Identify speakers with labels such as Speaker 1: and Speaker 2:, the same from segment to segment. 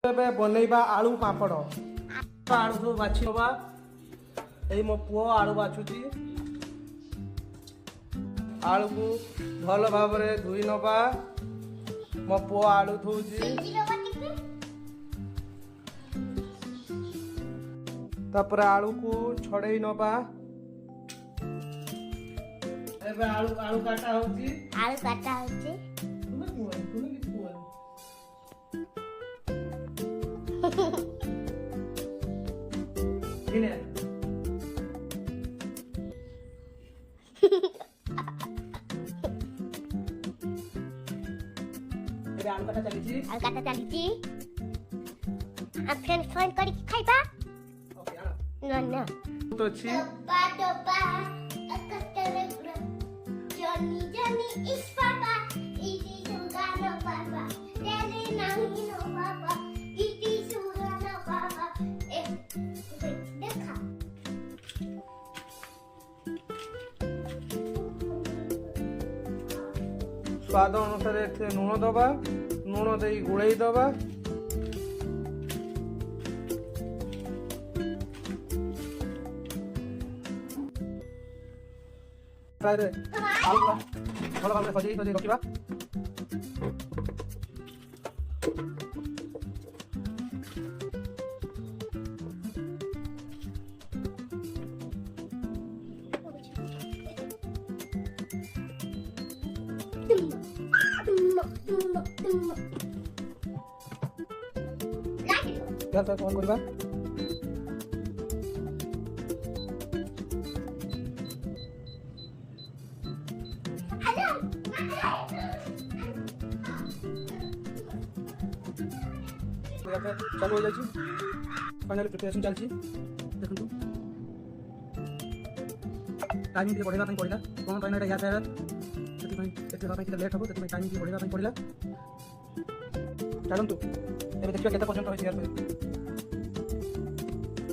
Speaker 1: ଏବେ ବନେଇବା ଆଳୁ ପାମ୍ପଡ଼। ଆଳୁ ସବୁ ବାଛି ନବା। ଏଇ ମୋ ପୁଅ ଆଳୁ ବାଛୁଛି। ଆଳୁକୁ ଭଲ ଭାବରେ ଧୋଇ ନବା। ମୋ ପୁଅ ଆଳୁ ଧୋଉଛି। ତାପରେ ଆଳୁକୁ ଛଡେଇ ନବା। ଏବେ ଆଳୁ କାଟା ହଉଛି। आलू काटा चलीची फ्रेंड फ्रेंड करी खाइबा ना ना तो छी डब्बा डब्बा अकस्टरे जॉनी जॉनी इस पापा इटी सुगानो पापा तेरे नहीं नो पापा इटी सुगानो पापा ए देखा स्वाद अनुसार लुण दबा। लुण दे गुड़े दबा। भल भाव सजे सजे रखा। गैस ऑन करबा। चालू हो जाए फाइनली प्रिपरेशन चलती देखो टाइम टे बढ़ाई पड़ा कौन पाइन या लेट हम से टाइम टे बढ़ाई पड़ा चलतु ए देखिए केते पर्यंत होई यार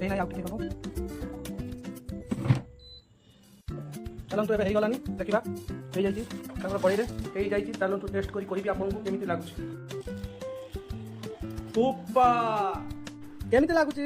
Speaker 1: ए ना आउट हम चलतु ए हो गलानी देखा हो जाई कड़ी हो जाई चलतु टेस्ट करी कहबी आपन को केमिति लागुची। सुपर केमिति लागुची।